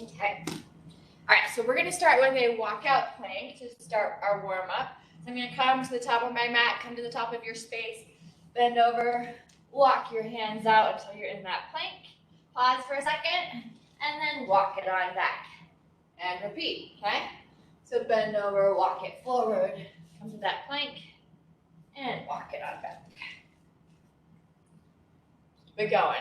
Okay. All right, so we're going to start with a walkout plank to start our warm-up. So I'm going to come to the top of my mat, come to the top of your space, bend over, walk your hands out until you're in that plank. Pause for a second, and then walk it on back. And repeat, okay? So bend over, walk it forward, come to that plank, and walk it on back. Keep it going.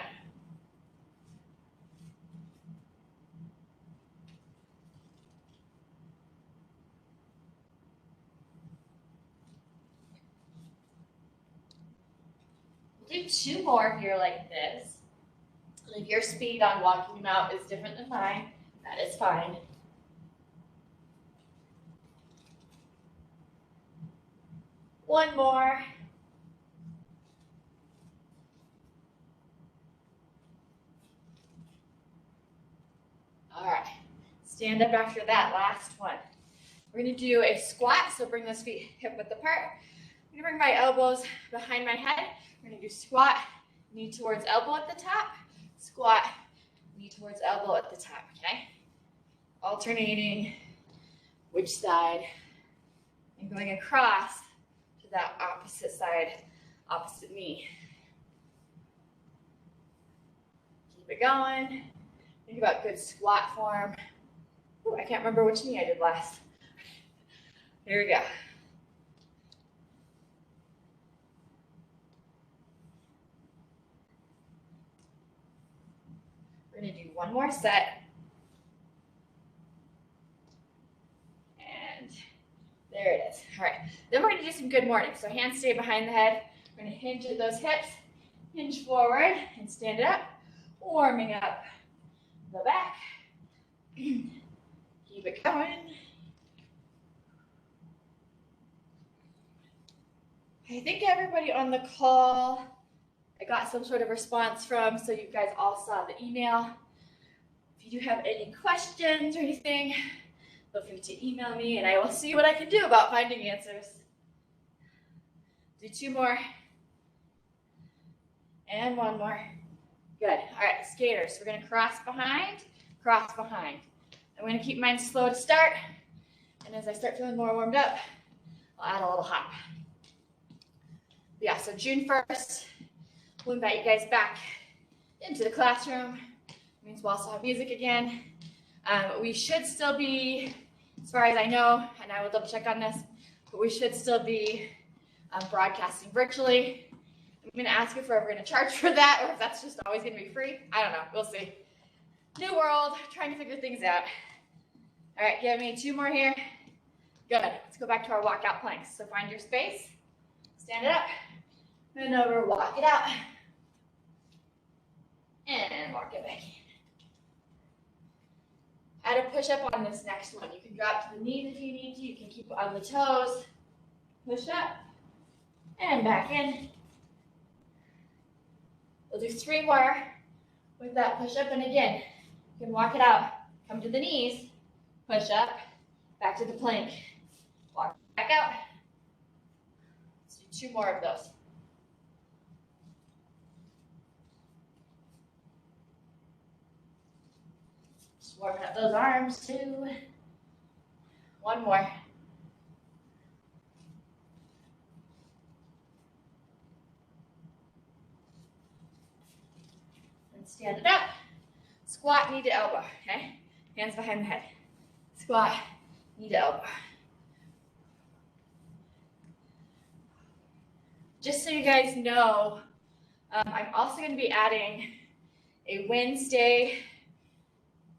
Do 2 more here like this. And if your speed on walking them out is different than mine, that is fine. One more. All right, stand up after that last one. We're gonna do a squat, so bring those feet hip width apart. I'm gonna bring my elbows behind my head. We're gonna do squat, knee towards elbow at the top, squat, knee towards elbow at the top, okay? Alternating which side, and going across to that opposite side, opposite knee. Keep it going. Think about good squat form. Ooh, I can't remember which knee I did last. Here we go. We're going to do one more set. And there it is. All right. Then we're going to do some good morning. So hands stay behind the head. We're going to hinge at those hips, hinge forward, and stand it up. Warming up the back. Keep it going. I think everybody on the call, I got some sort of response from, so you guys all saw the email. If you do have any questions or anything, feel free to email me and I will see what I can do about finding answers. Do 2 more. And 1 more. Good. All right, skaters. We're going to cross behind, cross behind. I'm going to keep mine slow to start. And as I start feeling more warmed up, I'll add a little hop. Yeah, so June 1st, we'll invite you guys back into the classroom. It means we'll also have music again. We should still be, as far as I know, and I will double check on this, but we should still be broadcasting virtually. I'm going to ask if we're ever going to charge for that or if that's just always going to be free. I don't know. We'll see. New world, trying to figure things out. All right, give me 2 more here. Good. Let's go back to our walkout planks. So find your space, stand it up, bend over, walk it out, and walk it back in. Add a push-up on this next one. You can drop to the knees if you need to. You can keep it on the toes. Push up, and back in. We'll do 3 more with that push-up, and again, you can walk it out. Come to the knees, push up, back to the plank. Walk back out. Let's do 2 more of those. Just warming up those arms too. 1 more. And stand it up. Squat, knee to elbow, okay? Hands behind the head. Squat, knee to elbow. Just so you guys know, I'm also going to be adding a Wednesday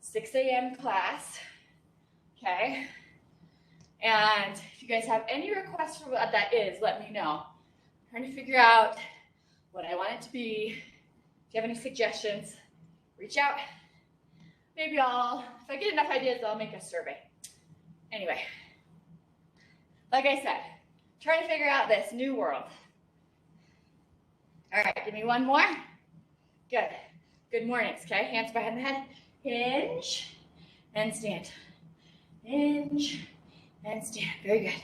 6 a.m. class, okay? And if you guys have any requests for what that is, let me know. I'm trying to figure out what I want it to be. If you have any suggestions, reach out. Maybe if I get enough ideas, I'll make a survey. Anyway, like I said, trying to figure out this new world. All right, give me 1 more. Good. Good mornings, okay? Hands behind the head. Hinge and stand. Hinge and stand. Very good.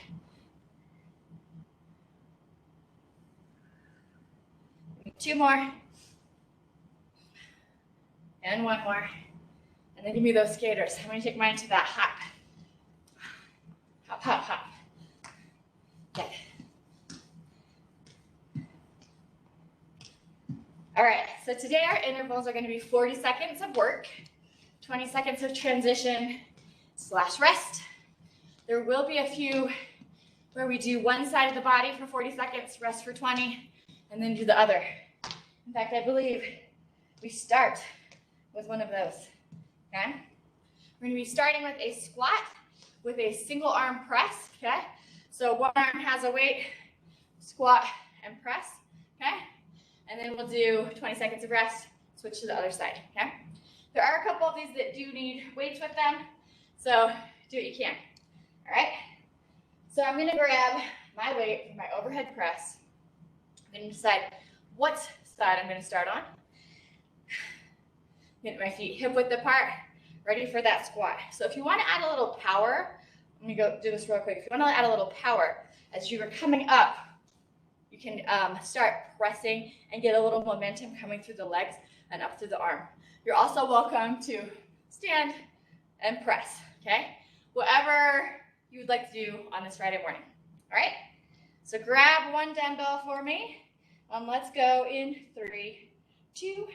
Give me 2 more. And 1 more. And then give me those skaters. I'm going to take mine to that hop. Hop, hop, hop. Good. All right, so today our intervals are going to be 40 seconds of work, 20 seconds of transition / rest. There will be a few where we do one side of the body for 40 seconds, rest for 20, and then do the other. In fact, I believe we start with one of those, okay? We're going to be starting with a squat with a single arm press, okay? So one arm has a weight, squat and press, okay? And then we'll do 20 seconds of rest, switch to the other side, okay? There are a couple of these that do need weights with them, so do what you can, all right? So I'm gonna grab my weight for my overhead press. I'm gonna decide what side I'm gonna start on. Get my feet hip width apart, ready for that squat. So if you wanna add a little power, let me go do this real quick. If you wanna add a little power, as you are coming up, you can start pressing and get a little momentum coming through the legs and up through the arm. You're also welcome to stand and press, okay? Whatever you would like to do on this Friday morning, all right? So grab one dumbbell for me, and let's go in 3, 2,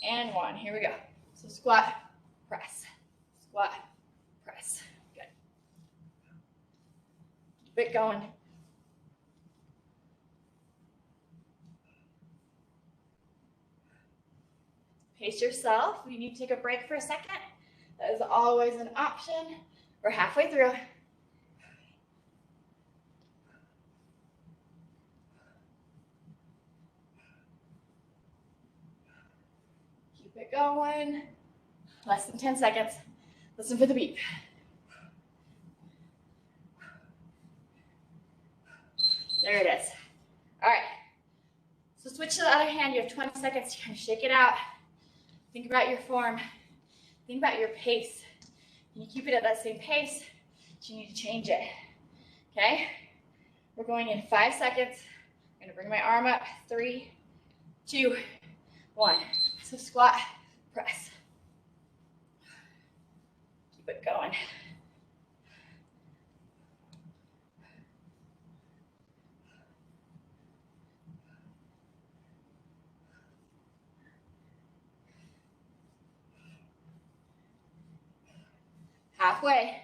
and 1. Here we go. So squat, press, squat, press. Good. Keep it going. Pace yourself. If you need to take a break for a second, that is always an option. We're halfway through. Keep it going. Less than 10 seconds. Listen for the beep. There it is. All right. So switch to the other hand. You have 20 seconds to kind of shake it out. Think about your form. Think about your pace. Can you keep it at that same pace? Do you need to change it? Okay? We're going in 5 seconds. I'm gonna bring my arm up. 3, 2, 1. So squat, press. Keep it going. Halfway.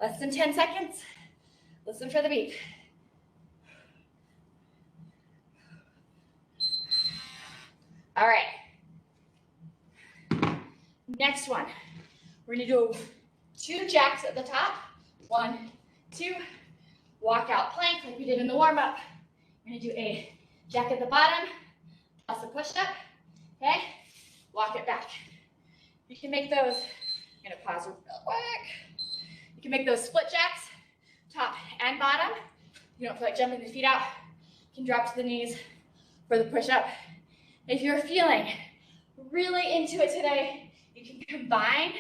Less than 10 seconds. Listen for the beep. All right. Next one. We're gonna do 2 jacks at the top. 1, 2. Walk out plank like we did in the warm-up. We're gonna do a jack at the bottom, plus a push-up, okay? Walk it back. You can make those, I'm gonna pause real quick. You can make those split jacks, top and bottom. If you don't feel like jumping the feet out, you can drop to the knees for the push-up. If you're feeling really into it today, you can combine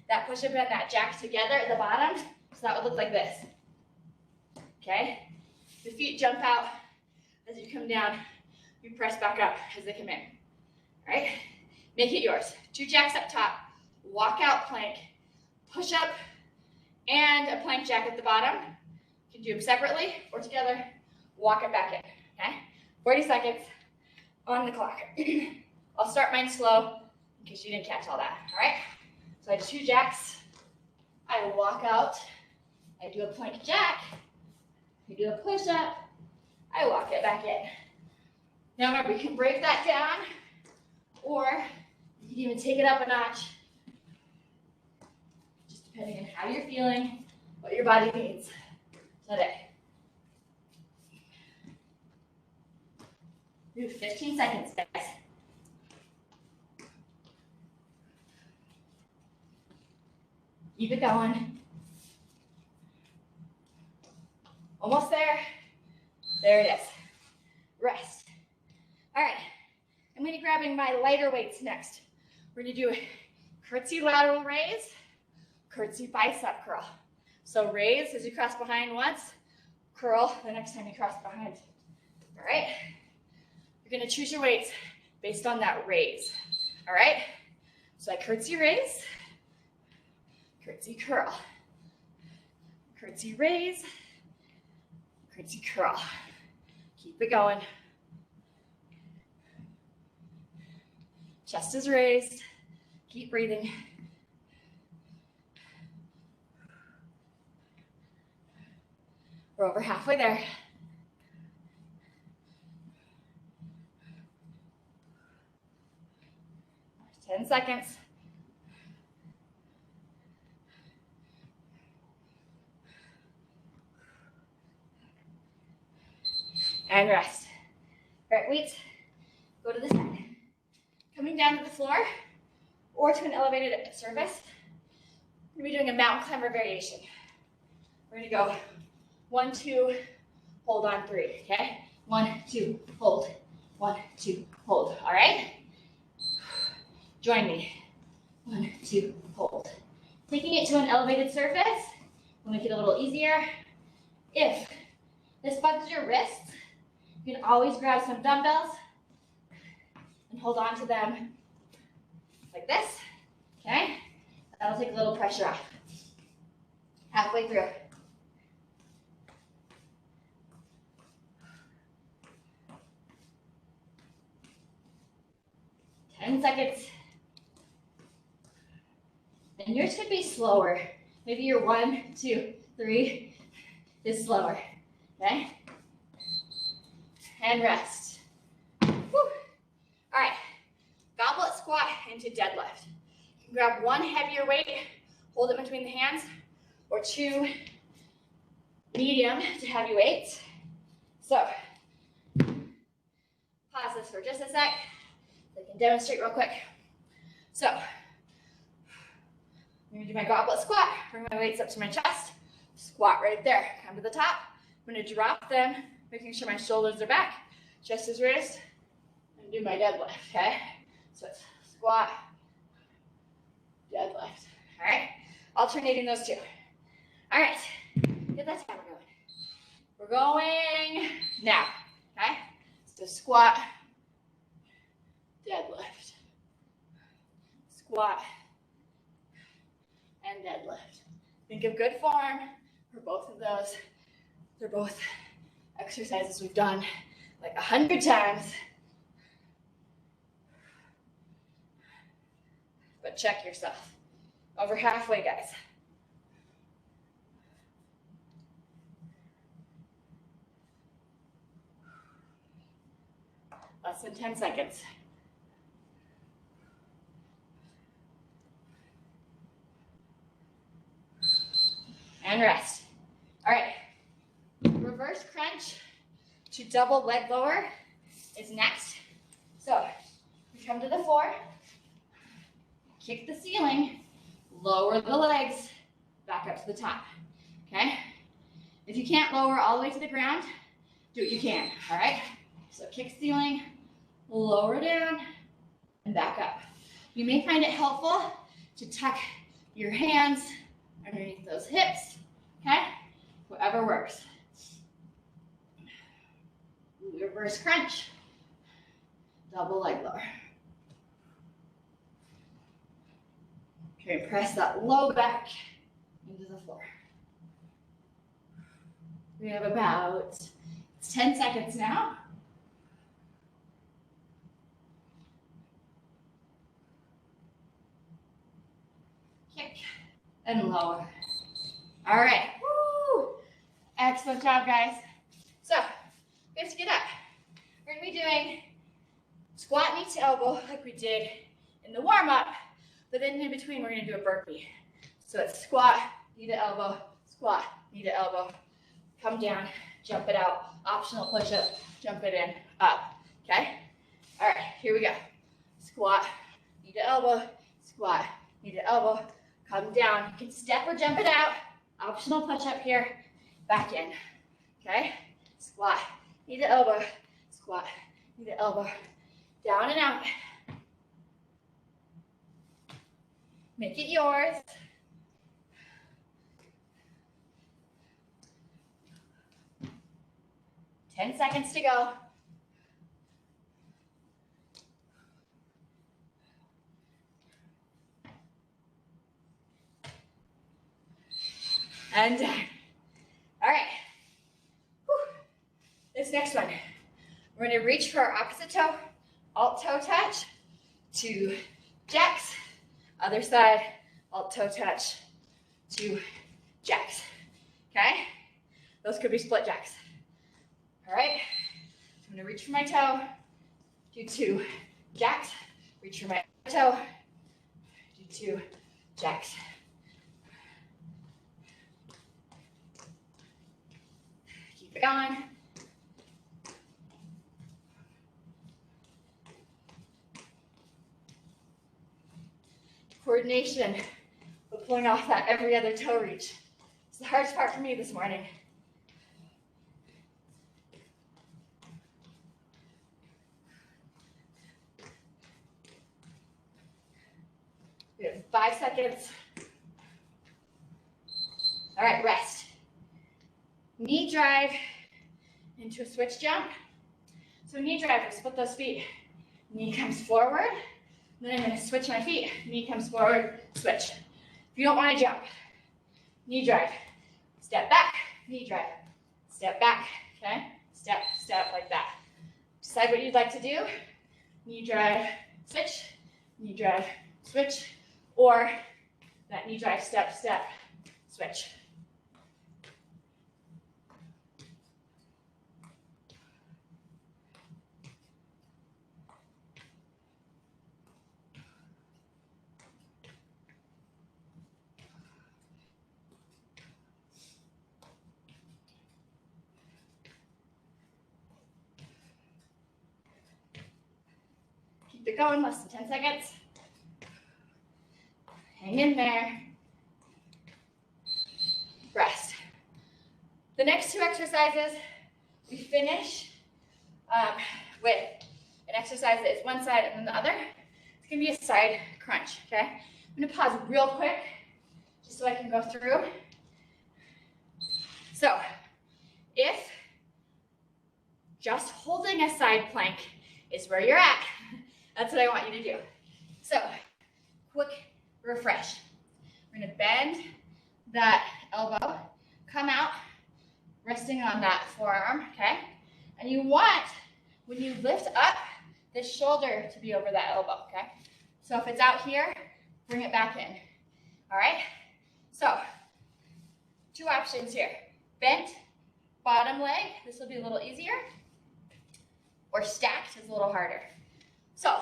that push-up and that jack together at the bottom, so that would look like this. Okay? The feet jump out as you come down. You press back up as they come in. All right? Make it yours. 2 jacks up top, walk out plank, push up, and a plank jack at the bottom. You can do them separately or together. Walk it back in. Okay? 40 seconds on the clock. I'll start mine slow in case you didn't catch all that. All right? So I do 2 jacks. I walk out. I do a plank jack. I do a push-up, I walk it back in. Now remember, you can break that down, or you can even take it up a notch, just depending on how you're feeling, what your body needs today. Do 15 seconds, guys. Keep it going. Almost there. There it is. Rest. All right. I'm going to be grabbing my lighter weights next. We're going to do a curtsy lateral raise, curtsy bicep curl. So raise as you cross behind once, curl the next time you cross behind. All right? You're gonna choose your weights based on that raise. All right? So I curtsy raise, curtsy curl, curtsy raise, curtsy curl. Keep it going. Chest is raised. Keep breathing. We're over halfway there. Ten seconds. And rest. All right, weights, go to the side. Coming down to the floor or to an elevated surface. We're gonna be doing a mountain climber variation. We're gonna go 1, 2, hold on 3, okay? 1, 2, hold. 1, 2, hold, all right? Join me. 1, 2, hold. Taking it to an elevated surface will make it a little easier. If this bugs your wrists, you can always grab some dumbbells and hold on to them like this, okay? That'll take a little pressure off. Halfway through. Ten seconds. And yours could be slower. Maybe your 1, 2, 3 is slower, okay? And rest. Woo. All right, goblet squat into deadlift. You can grab one heavier weight, hold it between the hands, or 2 medium to heavy weights. So, pause this for just a sec. I can demonstrate real quick. So, I'm gonna do my goblet squat, bring my weights up to my chest, squat right there, come to the top. I'm gonna drop them, making sure my shoulders are back, chest is raised, and do my deadlift, okay? So it's squat, deadlift, all right? Alternating those two. All right, get that timer going. We're going now, okay? So squat, deadlift, squat, and deadlift. Think of good form for both of those. They're both exercises we've done like 100 times. But check yourself. Over halfway, guys. Less than 10 seconds. And rest. All right. Reverse crunch to double leg lower is next. So we come to the floor, kick the ceiling, lower the legs back up to the top. Okay? If you can't lower all the way to the ground, do what you can. All right? So kick ceiling, lower down, and back up. You may find it helpful to tuck your hands underneath those hips. Okay? Whatever works. Reverse crunch, double leg lower. Okay, press that low back into the floor. We have about 10 seconds now. Kick and lower. All right. Woo! Excellent job, guys. So, we have to get up. We're going to be doing squat knee to elbow like we did in the warm-up, but then in between we're going to do a burpee. So it's squat, knee to elbow, squat, knee to elbow, come down, jump it out, optional push-up, jump it in, up, okay? All right, here we go. Squat, knee to elbow, squat, knee to elbow, come down. You can step or jump it out, optional push-up here, back in, okay? Squat, knee to elbow, squat, knee to elbow, down and out. Make it yours. 10 seconds to go. And done. All right. Whew. This next one, we're going to reach for our opposite toe, alt toe touch, to jacks. Other side, alt toe touch, to jacks. Okay? Those could be split jacks. All right? So I'm going to reach for my toe, do 2 jacks, reach for my toe, do 2 jacks. Keep it going. Coordination, but pulling off that every other toe reach. It's the hardest part for me this morning. We have 5 seconds. All right, rest. Knee drive into a switch jump. So knee drive, I split those feet. Knee comes forward. Then I'm going to switch my feet. Knee comes forward, switch. If you don't want to jump, knee drive. Step back, knee drive. Step back, okay? Step, step, like that. Decide what you'd like to do. Knee drive, switch. Knee drive, switch. Or that knee drive, step, step, switch. Keep it going, less than 10 seconds. Hang in there. Rest. The next 2 exercises, we finish with an exercise that is one side and then the other. It's going to be a side crunch, okay? I'm going to pause real quick just so I can go through. So, if just holding a side plank is where you're at, that's what I want you to do. So, quick refresh. We're going to bend that elbow, come out, resting on that forearm, okay? And you want, when you lift up, this shoulder to be over that elbow, okay? So if it's out here, bring it back in, all right? So, 2 options here. Bent bottom leg, this will be a little easier, or stacked is a little harder. So,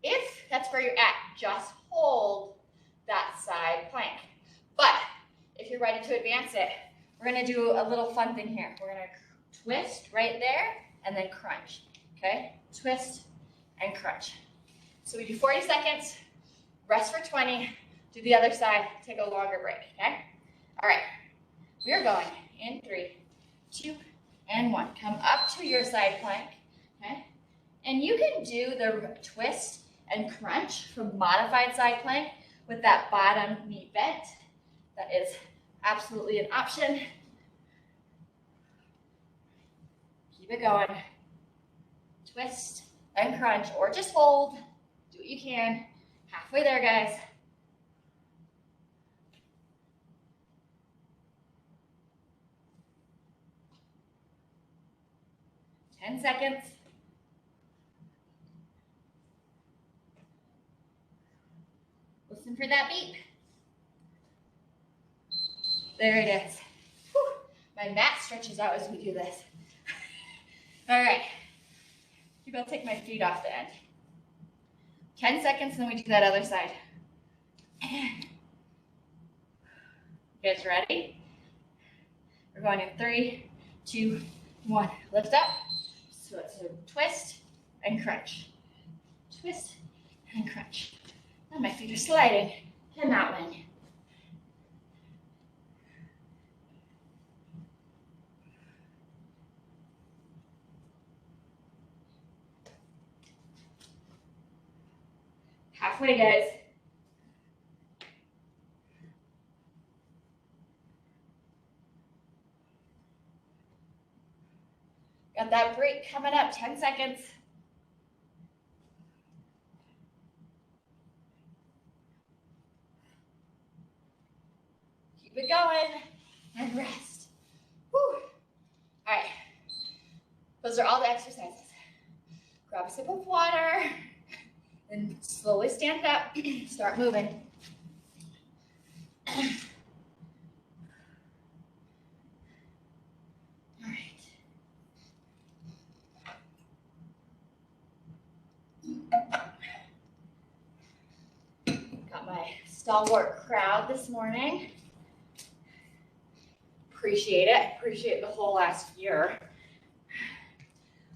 if that's where you're at, just hold that side plank. But if you're ready to advance it, we're going to do a little fun thing here. We're going to twist right there and then crunch, okay? Twist and crunch. So we do 40 seconds, rest for 20, do the other side, take a longer break, okay? All right, we are going in 3, 2, and 1. Come up to your side plank, okay? And you can do the twist and crunch from modified side plank with that bottom knee bent. That is absolutely an option. Keep it going. Twist and crunch, or just hold. Do what you can. Halfway there, guys. Ten seconds. Listen for that beep. There it is. Whew. My mat stretches out as we do this. All right. Maybe I'll take my feet off the end. 10 seconds, and then we do that other side. You guys ready? We're going in 3, 2, 1. Lift up. So it's a twist and crunch. Twist and crunch. Now my feet are sliding. Cannot win. Halfway, guys. Got that break coming up, 10 seconds. Keep it going and rest. Whew. All right, those are all the exercises. Grab a sip of water and slowly stand up, start moving. All right. Got my stalwart crowd this morning. Appreciate it. Appreciate the whole last year.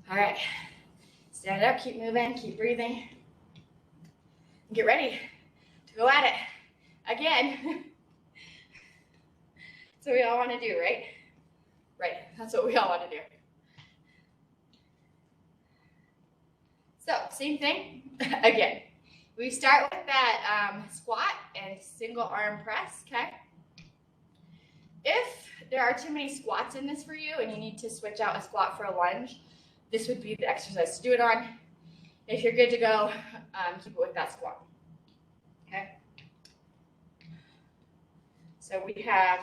All right. Stand up, keep moving, keep breathing. Get ready to go at it again. That's what we all want to do, right? Right. That's what we all want to do. So, same thing again. We start with that squat and single arm press, okay? If there are too many squats in this for you and you need to switch out a squat for a lunge, this would be the exercise to do it on. If you're good to go, keep it with that squat, okay? So we have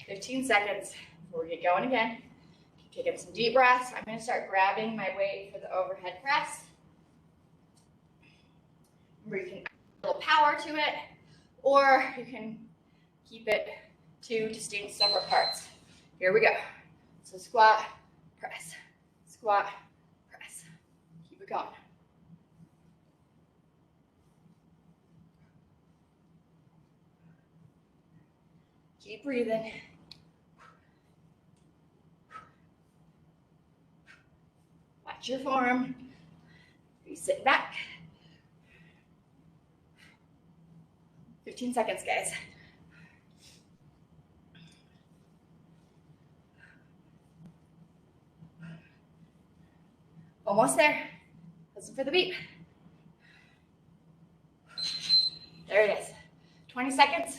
15 seconds before we get going again. Keep taking some deep breaths. I'm going to start grabbing my weight for the overhead press. Remember, you can add a little power to it, or you can keep it two distinct separate parts. Here we go. So squat, press, squat, press. Keep it going. Keep breathing. Watch your form. You sit back. 15 seconds, guys. Almost there. Listen for the beep. There it is. 20 seconds.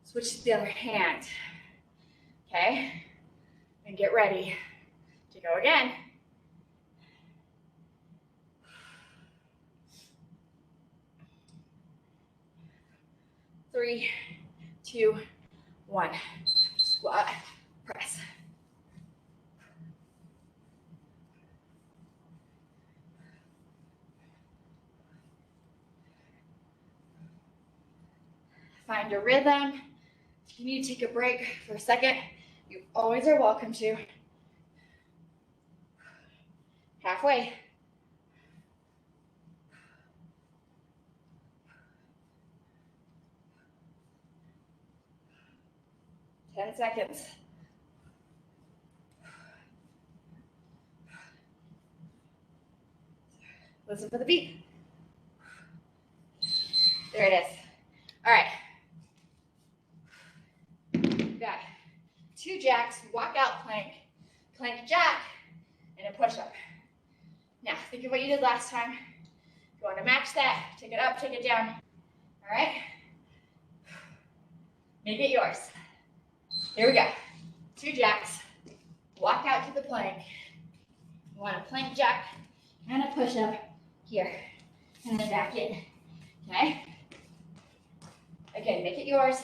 Switch to the other hand. Okay? And get ready to go again. Three, two, one. Squat, press. Find your rhythm. If you need to take a break for a second, you always are welcome to. Halfway. Ten seconds. Listen for the beat. There it is. All right. Got 2 jacks, walk out plank, plank jack, and a push up. Now, think of what you did last time. If you want to match that, take it up, take it down. All right? Make it yours. Here we go. 2 jacks, walk out to the plank. You want a plank jack and a push up here, and then back in. Okay? Again, make it yours.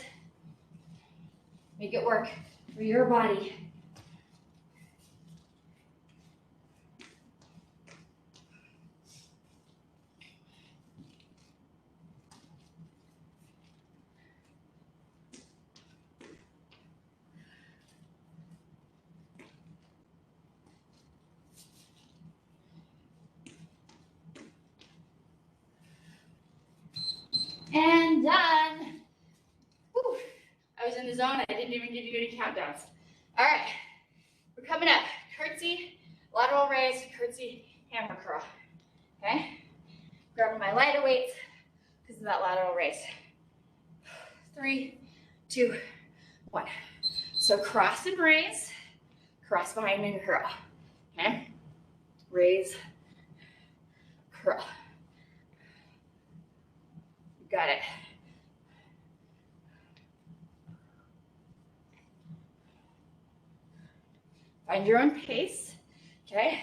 Make it work for your body. And done. Whew. I was in the zone. I didn't even give you any countdowns. All right. We're coming up. Curtsy, lateral raise, curtsy, hammer curl. Okay? Grabbing my lighter weights because of that lateral raise. 3, 2, 1. So cross and raise, cross behind and curl. Okay? Raise, curl. Got it. Find your own pace. Okay?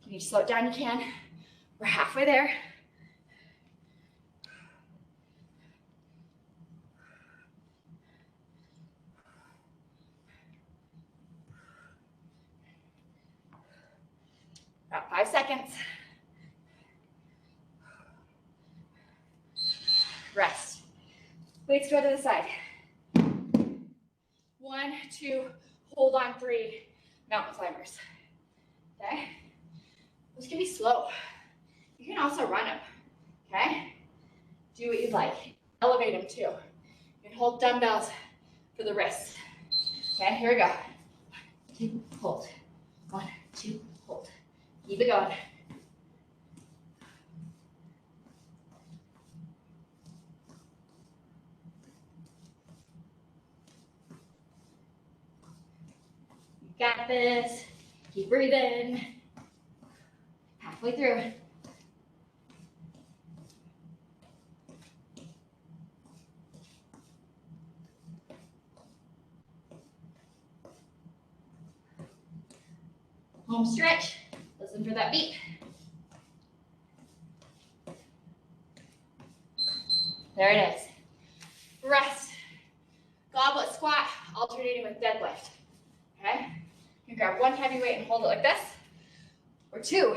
If you need to slow it down, you can. We're halfway there. About 5 seconds. Rest. Weights go to the side. 1, 2, hold on 3, mountain climbers. Okay? Those can be slow. You can also run them. Okay? Do what you like. Elevate them too. You can hold dumbbells for the wrists. Okay, here we go. 1, 2, hold. 1, 2, hold. Keep it going. You got this. Keep breathing. Halfway through. Home stretch. Listen for that beat. There it is. Rest. Goblet squat, alternating with deadlift. Okay? You can grab one heavy weight and hold it like this, or 2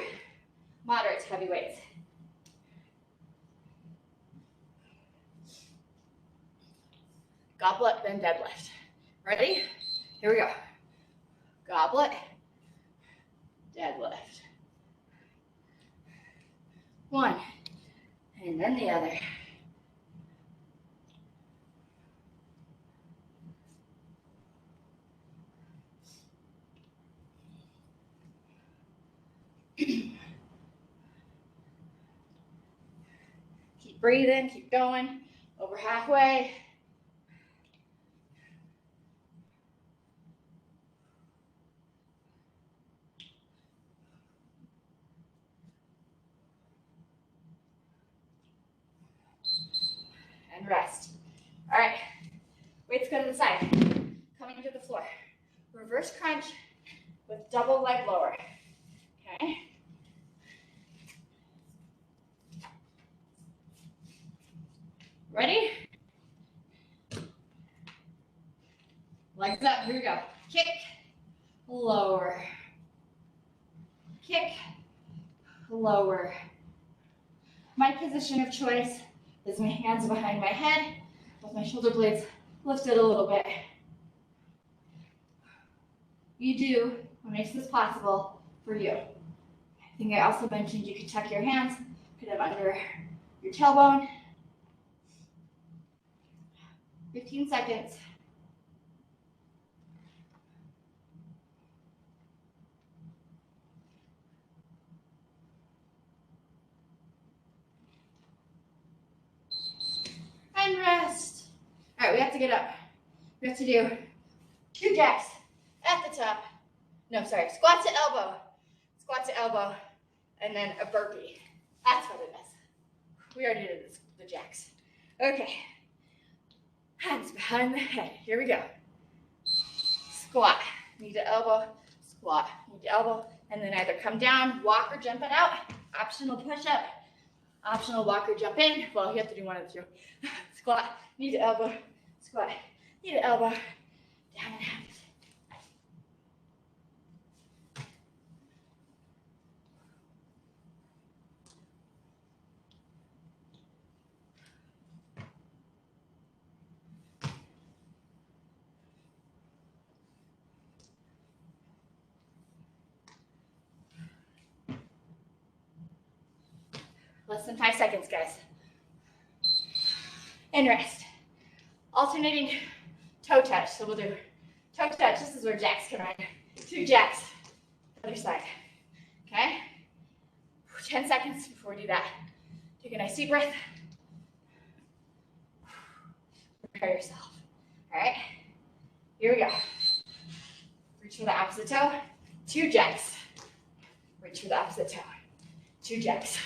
moderate to heavy weights. Goblet, then deadlift. Ready? Here we go. Goblet, deadlift. 1, and then the other. Keep breathing, keep going. Over halfway. And rest. All right, weights go to the side. Coming to the floor. Reverse crunch with double leg lower. Okay. Ready? Legs up, here we go. Kick, lower. Kick, lower. My position of choice is my hands behind my head with my shoulder blades lifted a little bit. You do what makes this possible for you. I think I also mentioned you could tuck your hands, put them under your tailbone. 15 seconds. And rest. All right, we have to get up. We have to do 2 jacks at the top. No, sorry, squat to elbow, and then a burpee. That's what it is. We already did this, the jacks. Okay. Hands behind the head. Here we go. Squat. Knee to elbow. Squat. Knee to elbow. And then either come down, walk, or jump it out. Optional push-up. Optional walk or jump in. Well, you have to do one of the 2. Squat. Knee to elbow. Squat. Knee to elbow. Down and out. Less than 5 seconds, guys. And rest. Alternating toe touch. So we'll do toe touch. This is where jacks come in. 2 jacks. Other side. Okay? 10 seconds before we do that. Take a nice deep breath. Prepare yourself. All right? Here we go. Reach for the opposite toe. 2 jacks. Reach for the opposite toe. 2 jacks.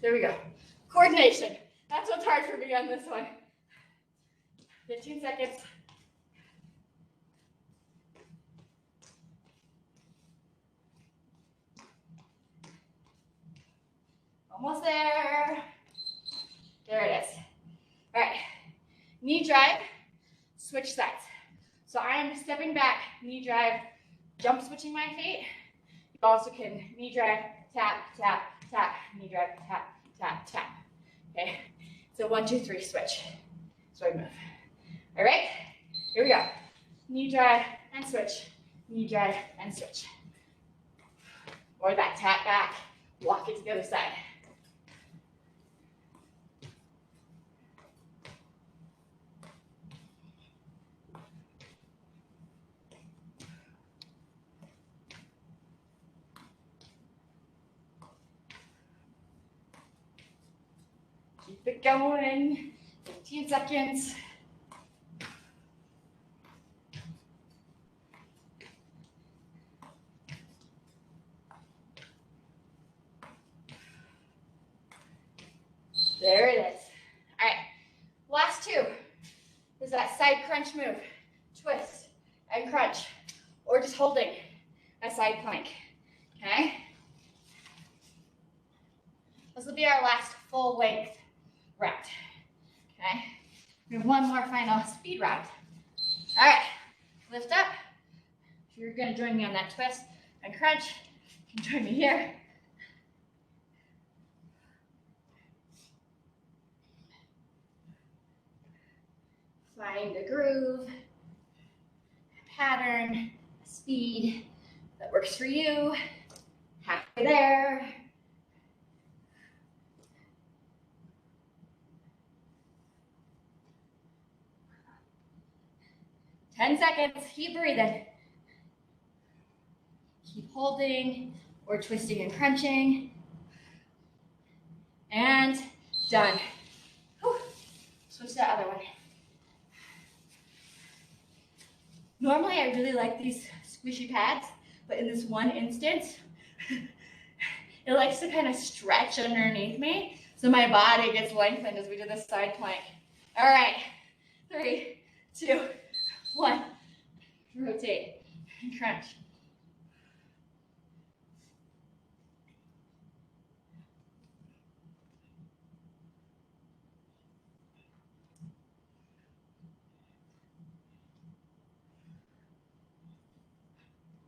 There we go. Coordination. That's what's hard for me on this one. 15 seconds. Almost there. There it is. All right. Knee drive, switch sides. So I am stepping back, knee drive, jump switching my feet. You also can knee drive, tap, tap, tap, knee drive, tap, tap, tap. Okay, so 1, 2, 3, switch. So I move. All right, here we go. Knee drive and switch, knee drive and switch. Or that tap back, walk it to the other side. Keep it going, 15 seconds. There it is. All right, last two is that side crunch move. Twist and crunch, or just holding a side plank, okay? This will be our last full length round, okay? We have one more final speed round. All right, lift up. If you're gonna join me on that twist and crunch, you can join me here. Find a groove, a pattern, a speed that works for you. Halfway there. Ten seconds, keep breathing. Keep holding or twisting and crunching. And done. Whew. Switch to the other one. Normally, I really like these squishy pads, but in this one instance, it likes to kind of stretch underneath me, so my body gets lengthened as we do this side plank. All right, 3, 2, 1. Rotate and crunch.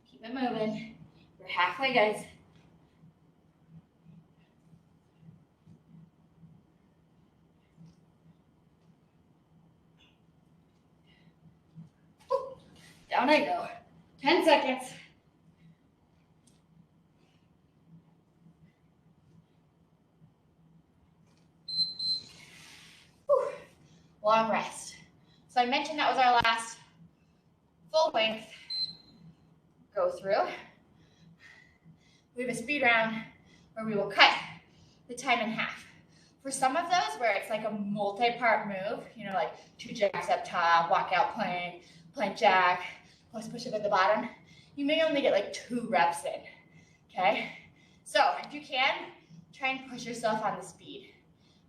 Keep it moving. We're halfway, guys. Down I go. 10 seconds. Whew. Long rest. So I mentioned that was our last full length go through. We have a speed round where we will cut the time in half. For some of those where it's like a multi-part move, you know, like 2 jacks up top, walkout plank, plank jack, plus push up at the bottom, you may only get like 2 reps in, okay? So if you can, try and push yourself on the speed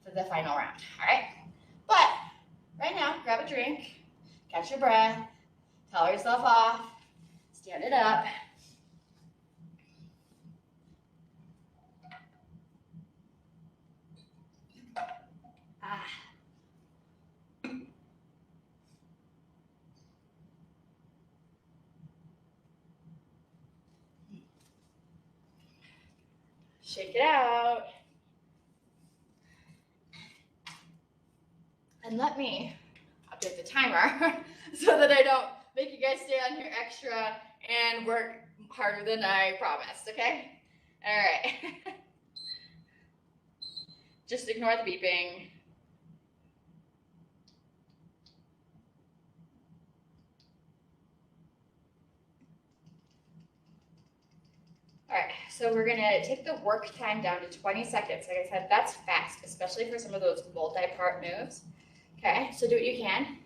for the final round, all right? But right now, grab a drink, catch your breath, tell yourself off, stand it up. Shake it out. And let me update the timer so that I don't make you guys stay on here extra and work harder than I promised, okay? All right. Just ignore the beeping. All right, so we're gonna take the work time down to 20 seconds. Like I said, that's fast, especially for some of those multi-part moves. Okay, so do what you can.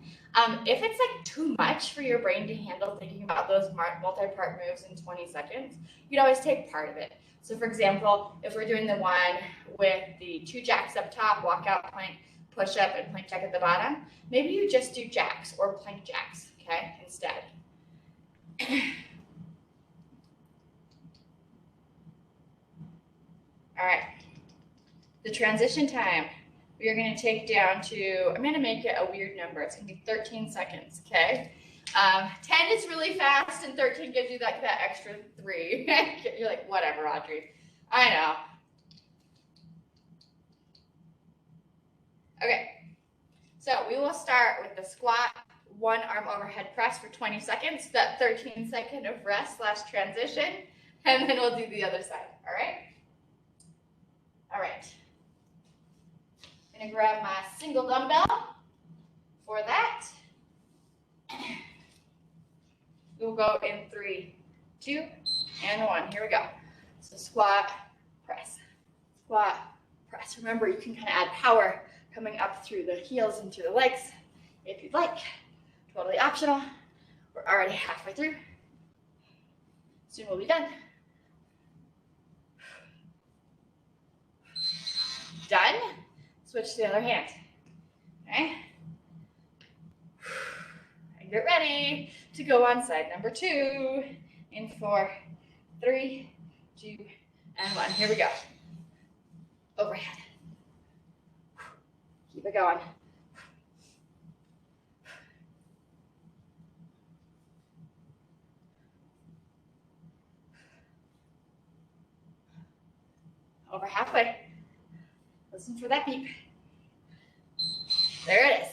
If it's like too much for your brain to handle thinking about those multi-part moves in 20 seconds, you can always take part of it. So for example, if we're doing the one with the 2 jacks up top, walk out, plank, push up, and plank jack at the bottom, maybe you just do jacks or plank jacks, okay, instead. All right, the transition time, we are gonna take down to, I'm gonna make it a weird number. It's gonna be 13 seconds, okay? 10 is really fast and 13 gives you like that extra 3. You're like, whatever, Audrey. I know. Okay, so we will start with the squat, 1 arm overhead press for 20 seconds, that 13-second of rest / transition, and then we'll do the other side, all right? All right. I'm gonna grab my single dumbbell for that. We'll go in 3, 2, and 1. Here we go. So squat, press, squat, press. Remember, you can kind of add power coming up through the heels into the legs if you'd like. Totally optional. We're already halfway through. Soon we'll be done. Done. Switch to the other hand. Okay. And get ready to go on side number 2 in 4, 3, 2, and 1. Here we go. Overhead. Keep it going. Over halfway. Listen for that beep. There it is.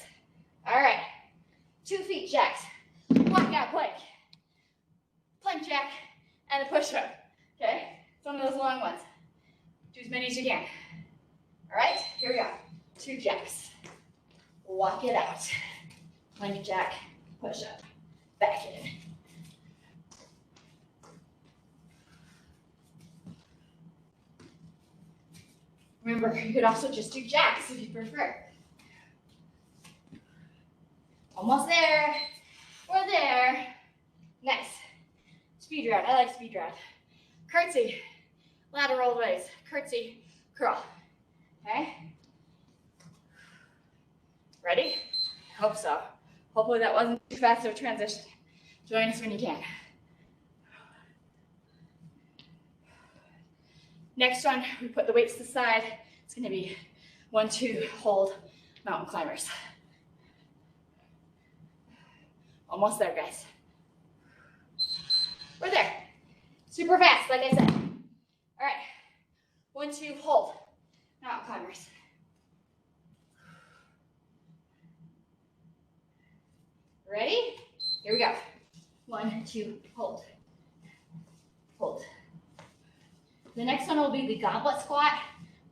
All right. 2 feet jacks. Walk out plank. Plank jack and a push up. Okay? It's one of those long ones. Do as many as you can. All right? Here we go. 2 jacks. Walk it out. Plank jack, push up. Back in. Remember, you could also just do jacks if you prefer. Almost there. We're there. Nice. Speed round. I like speed round. Curtsy. Lateral raise. Curtsy. Curl. Okay? Ready? I hope so. Hopefully that wasn't too fast of a transition. Join us when you can. Next one, we put the weights to the side. It's going to be 1, 2, hold, mountain climbers. Almost there, guys. We're there. Super fast, like I said. All right. 1, 2, hold, mountain climbers. Ready? Here we go. 1, 2, hold. Hold. The next one will be the goblet squat,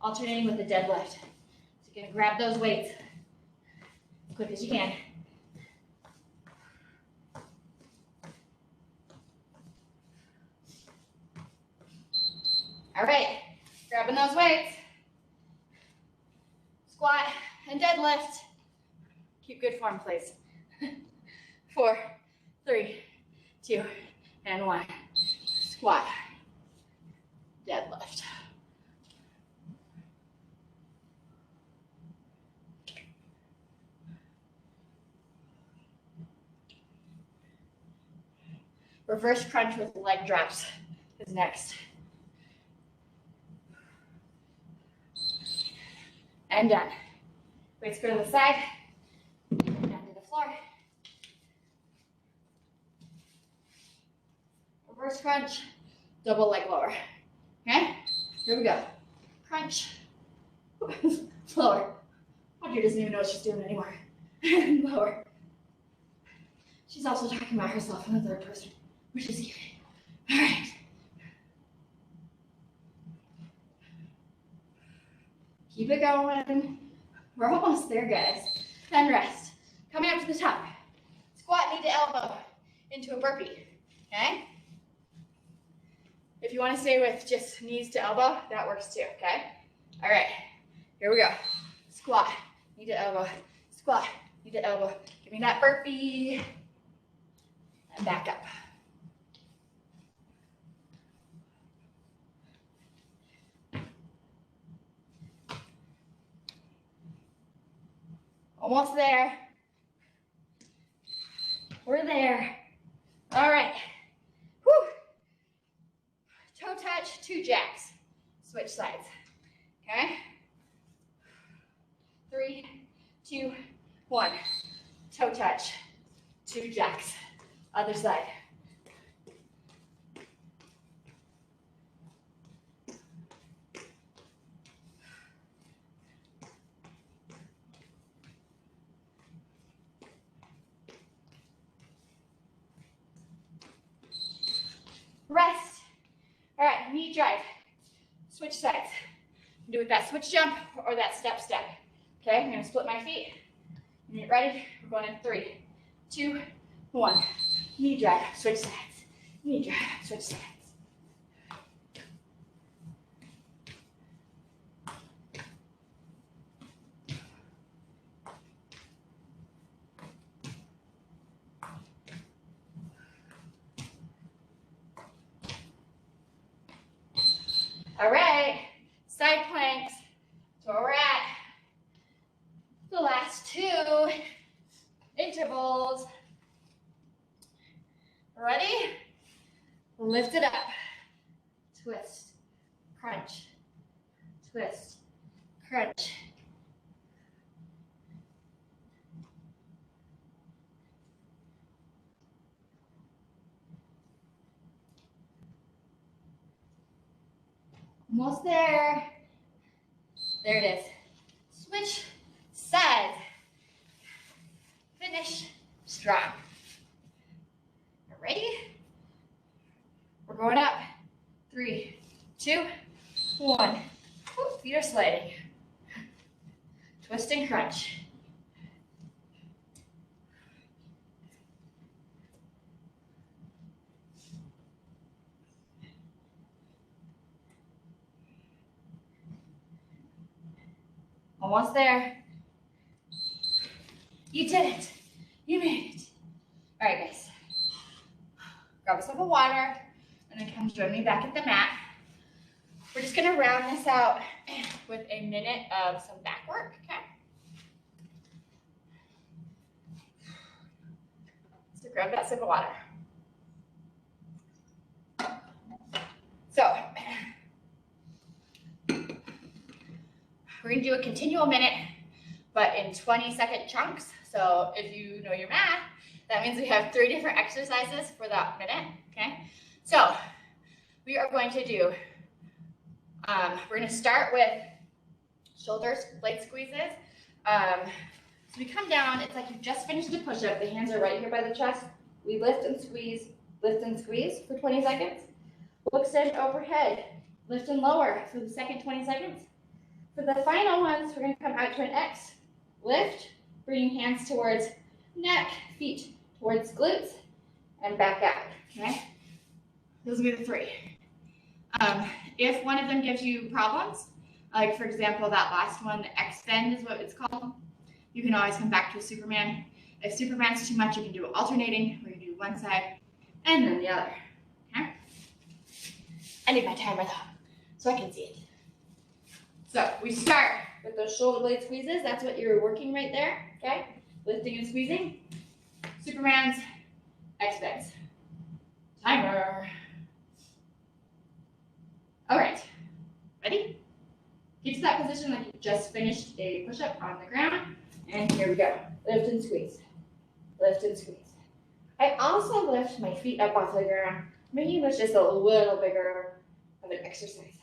alternating with the deadlift. So you're gonna grab those weights as quick as you can. All right, grabbing those weights. Squat and deadlift. Keep good form, please. 4, 3, 2, and 1. Squat. Deadlift. Reverse crunch with leg drops is next. And done. Weights go to the side, down to the floor. Reverse crunch, double leg lower. Okay, here we go. Crunch, lower. Audrey doesn't even know what she's doing anymore. Lower. She's also talking about herself in the third person, which is good. All right. Keep it going. We're almost there, guys. Then rest. Coming up to the top. Squat knee to elbow into a burpee. Okay? If you want to stay with just knees to elbow, that works too, okay? All right, here we go. Squat, knee to elbow, squat, knee to elbow. Give me that burpee. And back up. Almost there. We're there. All right. Whew. Toe touch, 2 jacks. Switch sides. Okay? 3, 2, 1. Toe touch, 2 jacks. Other side. Rest. All right, knee drive. Switch sides. Do it that switch jump or that step step. Okay, I'm gonna split my feet. Get ready? We're going in 3, 2, 1. Knee drive, switch sides. Knee drive, switch sides. All right, side planks. That's where we're at. The last 2 intervals. Ready? Lift it up. Twist, crunch, twist, crunch. Almost there. There it is. Switch sides. Finish strong. Ready? We're going up. 3, 2, 1. Ooh, feet are sliding. Twist and crunch. Almost there. You did it. You made it. All right, guys. Grab a sip of water and then come join me back at the mat. We're just gonna round this out with a minute of some back work, okay? So grab that sip of water. So, we're gonna do a continual minute, but in 20-second chunks. So if you know your math, that means we have 3 different exercises for that minute, okay? So we are going to do, we're gonna start with shoulders, leg squeezes. So we come down, it's like you just finished a push-up. The hands are right here by the chest. We lift and squeeze for 20 seconds. We'll extend overhead, lift and lower for the second 20 seconds. For the final ones, we're gonna come out to an X, lift, bringing hands towards neck, feet towards glutes, and back out, okay? Those will be the 3. If one of them gives you problems, like for example, that last one, the extend is what it's called, you can always come back to a Superman. If Superman's too much, you can do alternating, where you do one side and then the other, okay? I need my timer though, so I can see it. So we start with those shoulder blade squeezes. That's what you're working right there, okay? Lifting and squeezing. Superman's, extends. Timer. All right, ready? Get to that position like you just finished a push-up on the ground. And here we go. Lift and squeeze. Lift and squeeze. I also lift my feet up off the ground. Maybe it was just a little bigger of an exercise.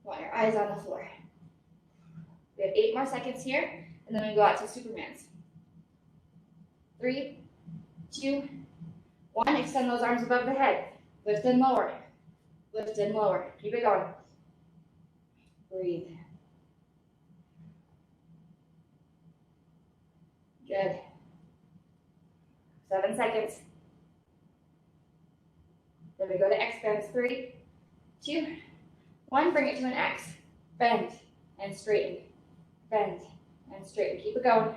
Want your eyes on the floor. We have 8 more seconds here, and then we go out to Superman's. 3, 2, 1. Extend those arms above the head. Lift and lower. Lift and lower. Keep it going. Breathe. Good. 7 seconds. Then we go to X bends. 3, 2, 1. Bring it to an X. Bend and straighten. Bend and straighten. Keep it going.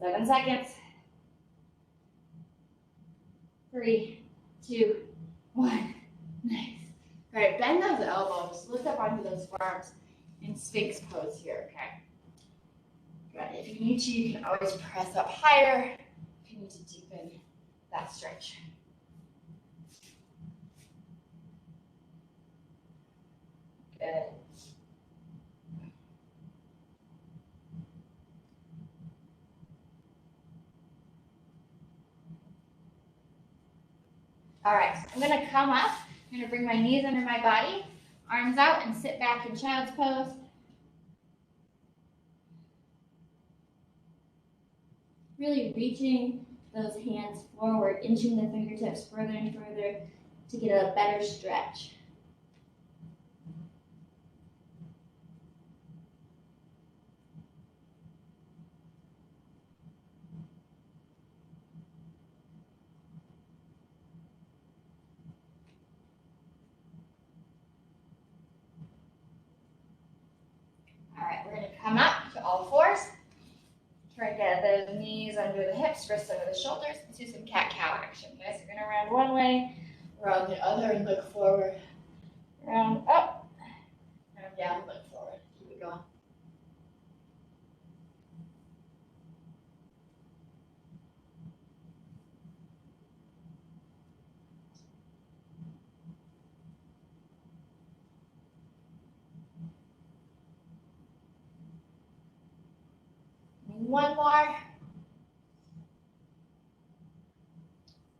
Seven seconds. 3, 2, 1. Nice. elbows. Lift up onto those forearms in Sphinx pose here, okay? Good. If you need to, you can always press up higher if you need to deepen that stretch. Good. All right, so I'm gonna come up. I'm gonna bring my knees under my body, arms out, and sit back in child's pose. Really reaching those hands forward, inching the fingertips further and further to get a better stretch. All right, we're gonna come up to all fours. Try to get those knees under the hips, wrists under the shoulders. Let's do some cat-cow action. Okay, so we're gonna round one way, round the other, and look forward. Round up, round down, look forward. Keep it going. One more.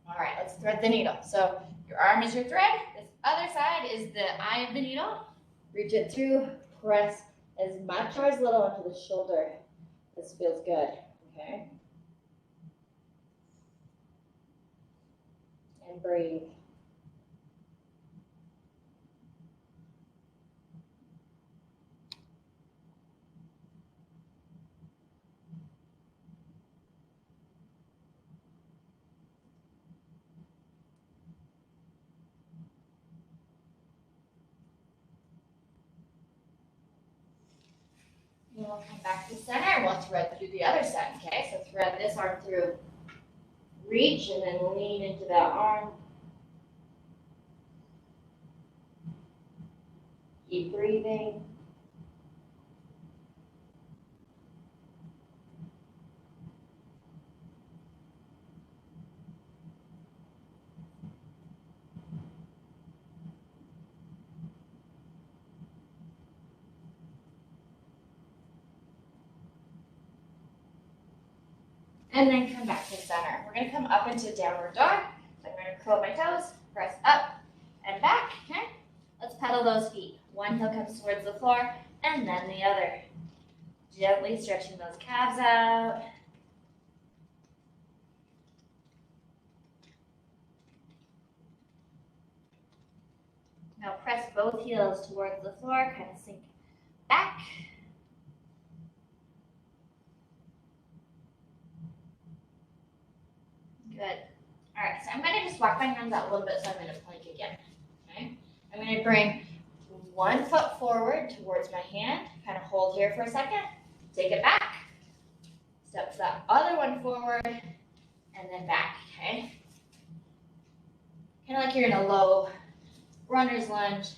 All right, let's thread the needle. So your arm is your thread. This other side is the eye of the needle. Reach it through. Press as much or as little into the shoulder. This feels good, okay? And breathe. And we'll come back to center and we'll thread through the other side, okay? So thread this arm through. Reach and then lean into that arm. Keep breathing. And then come back to center. We're gonna come up into downward dog. So I'm gonna curl my toes, press up and back, okay? Let's pedal those feet. One heel comes towards the floor and then the other. Gently stretching those calves out. Now press both heels towards the floor, kind of sink back. Good. All right, so I'm going to just walk my hands out a little bit so I'm in a plank again. Okay. I'm going to bring one foot forward towards my hand, kind of hold here for a second, take it back, step that other one forward, and then back, okay? Kind of like you're in a low runner's lunge,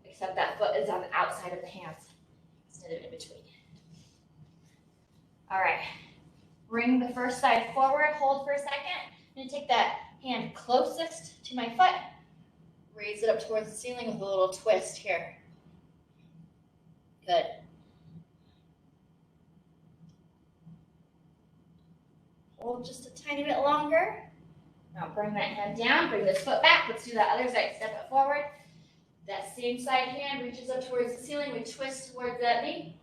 except that foot is on the outside of the hands instead of in between. All right, bring the first side forward, hold for a second. I'm going to take that hand closest to my foot, raise it up towards the ceiling with a little twist here. Good. Hold just a tiny bit longer. Now bring that hand down, bring this foot back. Let's do that other side. Step it forward. That same side hand reaches up towards the ceiling. We twist towards that knee.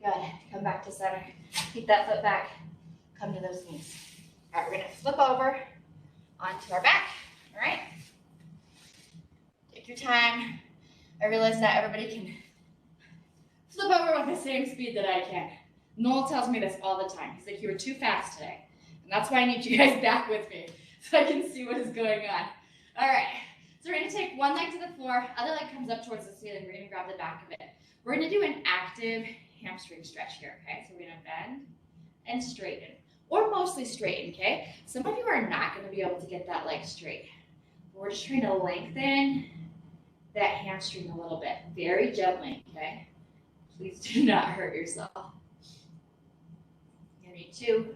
Good. Come back to center. Keep that foot back. Come to those knees. All right, we're going to flip over onto our back. All right? Take your time. I realize not everybody can flip over with the same speed that I can. Noel tells me this all the time. He's like, you were too fast today. And that's why I need you guys back with me so I can see what is going on. All right. So we're going to take one leg to the floor. Other leg comes up towards the ceiling. We're going to grab the back of it. We're going to do an active hamstring stretch here, okay? So we're going to bend and straighten. or mostly straighten, okay? Some of you are not going to be able to get that leg straight. We're just trying to lengthen that hamstring a little bit, very gently, okay? Please do not hurt yourself. Give me 2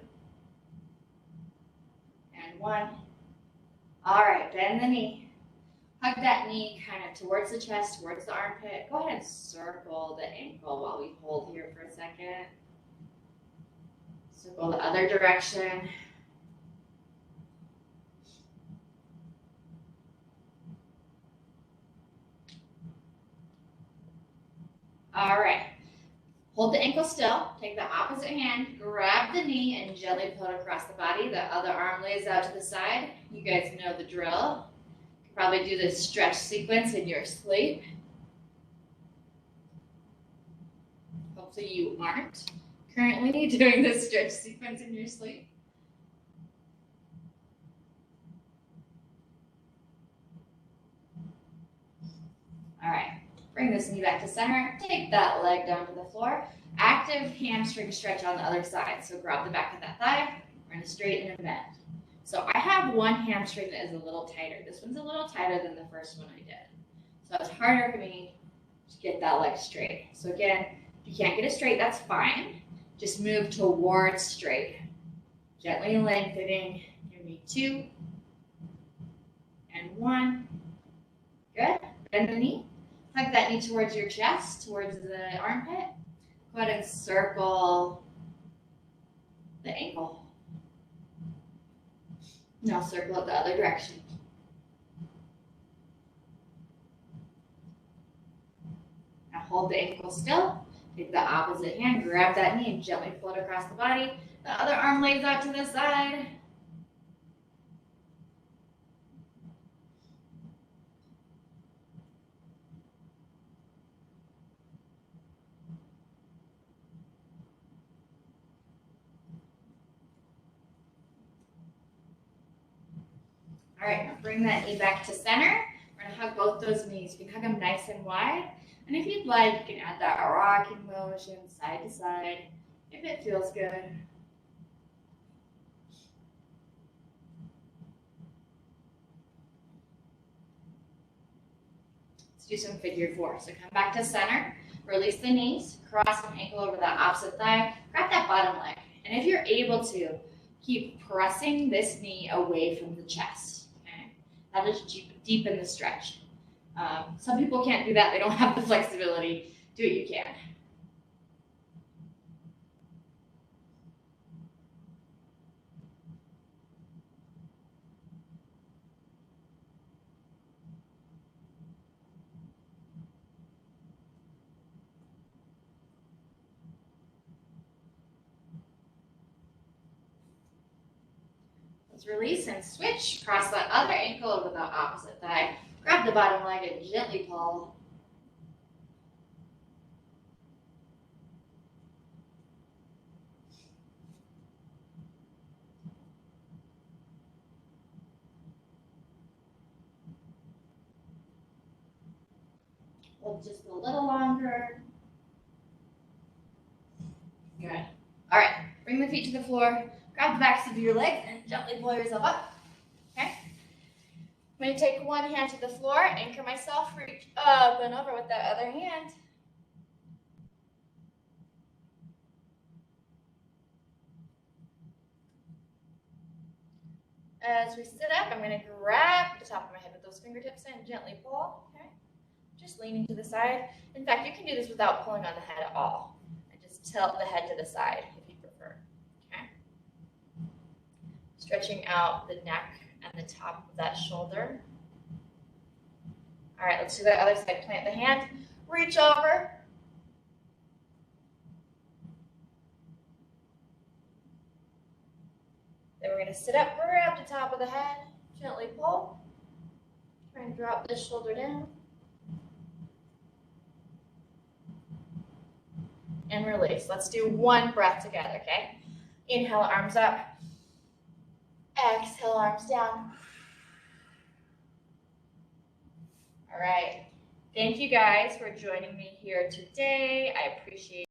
and 1. All right, bend the knee. Hug that knee kind of towards the chest, towards the armpit. Go ahead and circle the ankle while we hold here for a second. Circle the other direction. All right. Hold the ankle still. Take the opposite hand, grab the knee, and gently pull it across the body. The other arm lays out to the side. You guys know the drill. You can probably do this stretch sequence in your sleep. Hopefully you aren't currently doing this stretch sequence in your sleep. All right. Bring this knee back to center. Take that leg down to the floor. Active hamstring stretch on the other side. So grab the back of that thigh. We're going to straighten and bend. So I have one hamstring that is a little tighter. This one's a little tighter than the first one I did. So it's harder for me to get that leg straight. So again, if you can't get it straight, that's fine. Just move towards straight. Gently lengthening. Give me 2 and 1. Good. Bend the knee. Hug that knee towards your chest, towards the armpit. Go ahead and circle the ankle. Now circle it the other direction. Now hold the ankle still. Take the opposite hand, grab that knee, and gently pull it across the body. The other arm lays out to the side. All right, now bring that knee back to center. We're gonna hug both those knees. You can hug them nice and wide. And if you'd like, you can add that rocking motion side to side if it feels good. Let's do some figure 4. So come back to center, release the knees, cross an ankle over that opposite thigh, grab that bottom leg. And if you're able to, keep pressing this knee away from the chest. That'll just deepen the stretch. Some people can't do that. They don't have the flexibility. Do what you can. Let's release and switch. Cross that other ankle over the opposite thigh. Grab the bottom leg and gently pull. Hold just a little longer. Good. All right, bring the feet to the floor. Grab the backs of your legs and gently pull yourself up. Okay? I'm going to take one hand to the floor, anchor myself, reach up and over with that other hand. As we sit up, I'm going to grab the top of my head with those fingertips and gently pull. Okay? Just leaning to the side. In fact, you can do this without pulling on the head at all. And just tilt the head to the side if you prefer. Okay? Stretching out the neck and the top of that shoulder. All right, let's do that other side. Plant the hand, reach over. Then we're going to sit up, grab the top of the head, gently pull. Try and drop this shoulder down. And release. Let's do one breath together, okay? Inhale, arms up. Exhale, arms down. All right. Thank you guys for joining me here today. I appreciate